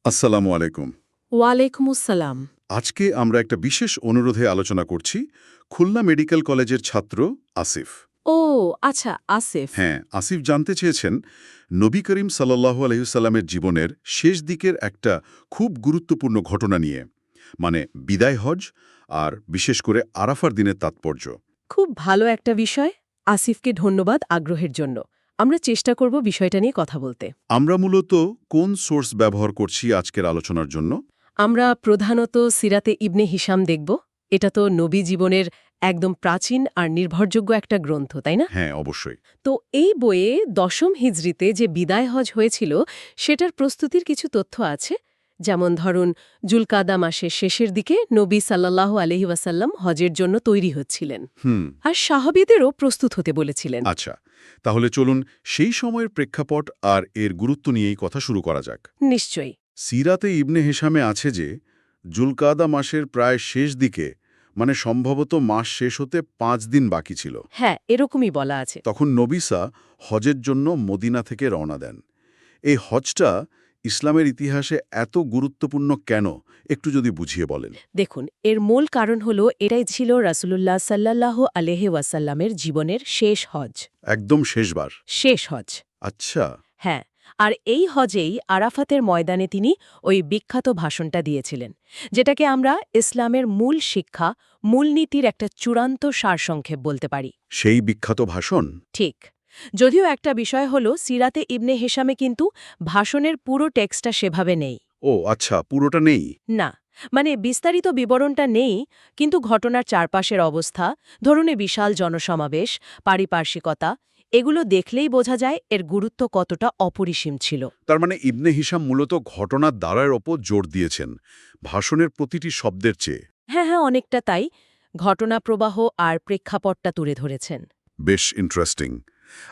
আসসালামু আলাইকুম। ওয়ালাইকুম আসসালাম। আজকে আমরা একটা বিশেষ অনুরোধে আলোচনা করছি। খুলনা মেডিকেল কলেজের ছাত্র আসিফ। ও আচ্ছা, আসিফ। হ্যাঁ, আসিফ জানতে চেয়েছেন নবী করিম সাল্লাল্লাহু আলাইহি সাল্লামের জীবনের শেষ দিকের একটা খুব গুরুত্বপূর্ণ ঘটনা নিয়ে, মানে বিদায় হজ আর বিশেষ করে আরাফার দিনের তাৎপর্য। খুব ভালো একটা বিষয়। আসিফকে ধন্যবাদ আগ্রহের জন্য। আমরা চেষ্টা করব বিষয়টা নিয়ে কথা বলতে। আমরা মূলত কোন সোর্স ব্যবহার করছি আজকের আলোচনার জন্য? আমরা প্রধানত সিরাতে ইবনে হিশাম দেখব। এটা তো নবী জীবনের একদম প্রাচীন আর নির্ভরযোগ্য একটা গ্রন্থ, তাই না? হ্যাঁ, অবশ্যই। তো এই বইয়ে দশম হিজরিতে যে বিদায় হজ হয়েছিল সেটার প্রস্তুতির কিছু তথ্য আছে। যেমন ধরুন, জুলকাদা মাসের শেষের দিকে নবী সাল্লাল্লাহু আলাইহি ওয়াসাল্লাম হজের জন্য তৈরি হচ্ছিলেন। হুম। আর সাহাবীদেরও প্রস্তুত হতে বলেছিলেন। আচ্ছা, তাহলে চলুন সেই সময়ের প্রেক্ষাপট আর এর গুরুত্ব নিয়েই কথা শুরু করা যাক। নিশ্চয়ই। সিরাতে ইবনে হিশামে আছে যে জুলকাদা মাসের প্রায় শেষ দিকে, মানে সম্ভবত মাস শেষ হতে 5 দিন বাকি ছিল, হ্যাঁ, এরকমই বলা আছে। তখন নবিসা হজের জন্য মদিনা থেকে রওনা দেন। এই হজটা ইসলামের ইতিহাসে এত গুরুত্বপূর্ণ কেন, একটু যদি বুঝিয়ে বলেন। দেখুন, এর মূল কারণ হলো এটাই ছিল রাসূলুল্লাহ সাল্লাল্লাহু আলাইহি ওয়াসাল্লামের জীবনের শেষ হজ। একদম শেষবার। শেষ হজ। আচ্ছা। হ্যাঁ, আর এই হজেই আরাফাতের ময়দানে তিনি ওই বিখ্যাত ভাষণটা দিয়েছিলেন, যেটাকে আমরা ইসলামের মূল শিক্ষা, মূলনীতির একটা চূড়ান্ত সারসংক্ষেপ বলতে পারি। সেই বিখ্যাত ভাষণ। ঠিক। যদিও একটা বিষয় হলো, সিরাতে ইবনে হিশামে কিন্তু ভাষণের পুরো টেক্সটটা সেভাবে নেই। ও আচ্ছা, পুরোটা নেই। না, মানে বিস্তারিত বিবরণটা নেই, কিন্তু ঘটনার চারপাশের অবস্থা, ধরুন বিশাল জনসমাবেশ, পারিপার্শ্বিকতা, এগুলো দেখলেই বোঝা যায় এর গুরুত্ব কতটা অপরিসীম ছিল। তার মানে ইবনে হিশাম মূলত ঘটনার দ্বারার ওপর জোর দিয়েছেন, ভাষণের প্রতিটি শব্দের চেয়ে। হ্যাঁ হ্যাঁ, অনেকটা তাই। ঘটনা প্রবাহ আর প্রেক্ষাপটটা তুলে ধরেছেন। বেশ ইন্টারেস্টিং।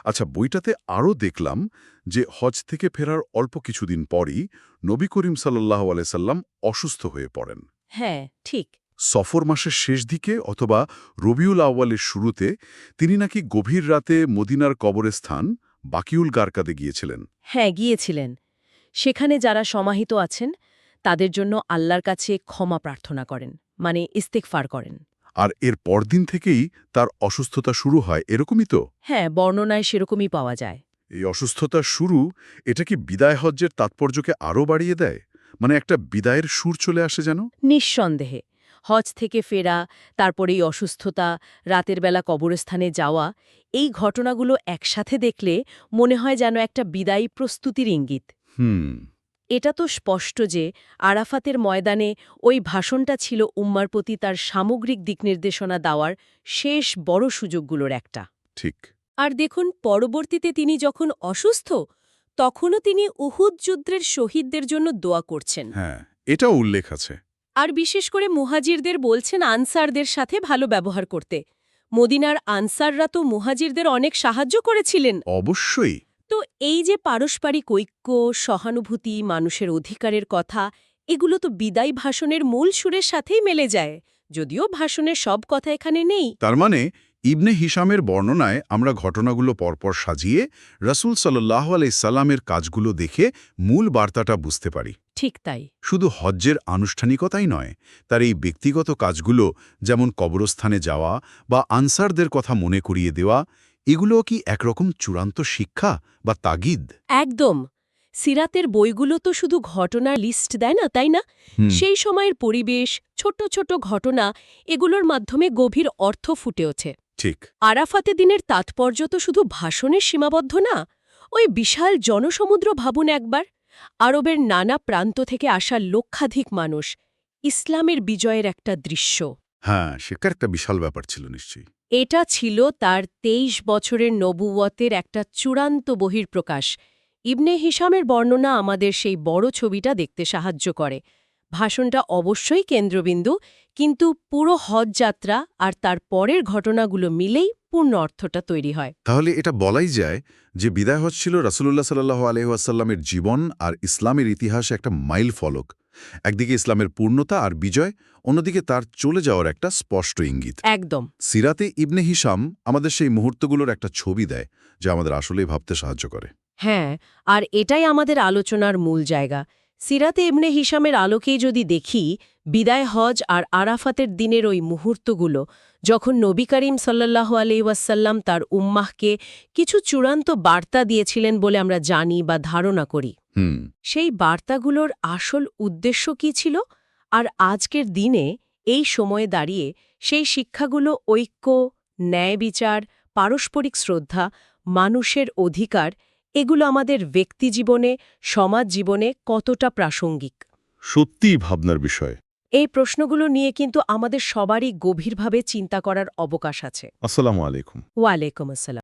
আচ্ছা, বইটাতে আরও দেখলাম যে হজ থেকে ফেরার অল্প কিছুদিন পরই নবী করিম সাল্লাল্লাহু আলাইহি সাল্লাম অসুস্থ হয়ে পড়েন। হ্যাঁ, ঠিক। সফর মাসের শেষ দিকে অথবা রবিউল আউয়ালের শুরুতে তিনি নাকি গভীর রাতে মদিনার কবরস্থান বাকিউল গারকাদে গিয়েছিলেন। হ্যাঁ, গিয়েছিলেন। সেখানে যারা সমাহিত আছেন তাদের জন্য আল্লাহর কাছে ক্ষমা প্রার্থনা করেন, মানে ইস্তেগফার করেন। আর এর পরদিন থেকেই তার অসুস্থতা শুরু হয়, এরকমই তো? হ্যাঁ, বর্ণনায় সেরকমই পাওয়া যায়। এই অসুস্থতার শুরু, এটা কি বিদায় হজ্জের তাৎপর্যকে আরও বাড়িয়ে দেয়? মানে একটা বিদায়ের সুর চলে আসে যেন? নিঃসন্দেহে। হজ থেকে ফেরা, তারপরে এই অসুস্থতা, রাতের বেলা কবরস্থানে যাওয়া, এই ঘটনাগুলো একসাথে দেখলে মনে হয় যেন একটা বিদায়ী প্রস্তুতির ইঙ্গিত। হুম। এটা তো স্পষ্ট যে আরাফাতের ময়দানে ওই ভাষণটা ছিল উম্মার প্রতি তার সামগ্রিক দিকনির্দেশনা দেওয়ার শেষ বড় সুযোগগুলোর একটা। ঠিক। আর দেখুন, পরবর্তীতে তিনি যখন অসুস্থ, তখনও তিনি উহুদ যুদ্ধের শহীদদের জন্য দোয়া করছেন। হ্যাঁ, এটাও উল্লেখ আছে। আর বিশেষ করে মুহাজিরদের বলছেন আনসারদের সাথে ভালো ব্যবহার করতে। মদিনার আনসাররা তো মুহাজিরদের অনেক সাহায্য করেছিলেন। অবশ্যই। তো এই যে পারস্পরিক ঐক্য, সহানুভূতি, মানুষের অধিকারের কথা, এগুলো তো বিদায় ভাষণের মূল সুরের সাথেই মেলে যায়, যদিও ভাষণের সব কথা এখানে নেই। তার মানে ইবনে হিশামের বর্ণনায় আমরা ঘটনাগুলো পরপর সাজিয়ে রাসূল সাল্লাল্লাহু আলাইহি সাল্লামের কাজগুলো দেখে মূল বার্তাটা বুঝতে পারি। ঠিক তাই। শুধু হজ্জের আনুষ্ঠানিকতাই নয়, তার এই ব্যক্তিগত কাজগুলো, যেমন কবরস্থানে যাওয়া বা আনসারদের কথা মনে করিয়ে দেওয়া, এগুলোও কি একরকম চূড়ান্ত শিক্ষা বা তাগিদ? একদম। সিরাতের বইগুলো তো শুধু ঘটনার লিস্ট দেয় না, তাই না? হুম। সেই সময়ের পরিবেশ, ছোট ছোট ঘটনা, এগুলোর মাধ্যমে গভীর অর্থ ফুটে ওঠে। ঠিক। আরাফাতে দিনের তাৎপর্য তো শুধু ভাষণের সীমাবদ্ধ না। ওই বিশাল জনসমুদ্র ভাবুন একবার। আরবের নানা প্রান্ত থেকে আসা লক্ষাধিক মানুষ, ইসলামের বিজয়ের একটা দৃশ্য। হ্যাঁ, সেটার একটা বিশাল ব্যাপার ছিল নিশ্চয়ই। এটা ছিল তার ২৩ বছরের নবুয়তের একটা চূড়ান্ত বহিঃপ্রকাশ। ইবনে হিশামের বর্ণনা আমাদের সেই বড় ছবিটা দেখতে সাহায্য করে। ভাষণটা অবশ্যই কেন্দ্রবিন্দু, কিন্তু পুরো হজ যাত্রা আর তার পরের ঘটনাগুলো মিলেই পূর্ণ অর্থটা তৈরি হয়। তাহলে এটা বলাই যায় যে বিদায় হজ ছিল রাসূলুল্লাহ সাল্লাল্লাহু আলাইহি ওয়াসাল্লামের জীবন আর ইসলামের ইতিহাসে একটা মাইল ফলক। একদিকে ইসলামের পূর্ণতা আর বিজয়, অন্যদিকে তার চলে যাওয়ার একটা স্পষ্ট ইঙ্গিত। একদম। সিরাতে ইবনে হিশাম আমাদের সেই মুহূর্তগুলোর একটা ছবি দেয়, যা আমাদের আসলেই ভাবতে সাহায্য করে। হ্যাঁ, আর এটাই আমাদের আলোচনার মূল জায়গা। সিরাতে ইবনে হিশামের আলোকেই যদি দেখি বিদায় হজ আর আরাফাতের দিনের ওই মুহূর্তগুলো যখন নবী করিম সাল্লাল্লাহু আলাইহি ওয়াসাল্লাম তার উম্মাহকে কিছু চূড়ান্ত বার্তা দিয়েছিলেন বলে আমরা জানি বা ধারণা করি হুম সেই বার্তাগুলোর আসল উদ্দেশ্য কী ছিল আর আজকের দিনে এই সময়ে দাঁড়িয়ে সেই শিক্ষাগুলো ঐক্য ন্যায় বিচার পারস্পরিক শ্রদ্ধা মানুষের অধিকার এগুলো আমাদের ব্যক্তিজীবনে সমাজ জীবনে কতটা প্রাসঙ্গিক সত্যিই ভাবনার বিষয়। এই প্রশ্নগুলো নিয়ে কিন্তু আমাদের সবারই গভীরভাবে চিন্তা করার অবকাশ আছে আসসালামু আলাইকুম। ওয়ালাইকুম আসসালাম।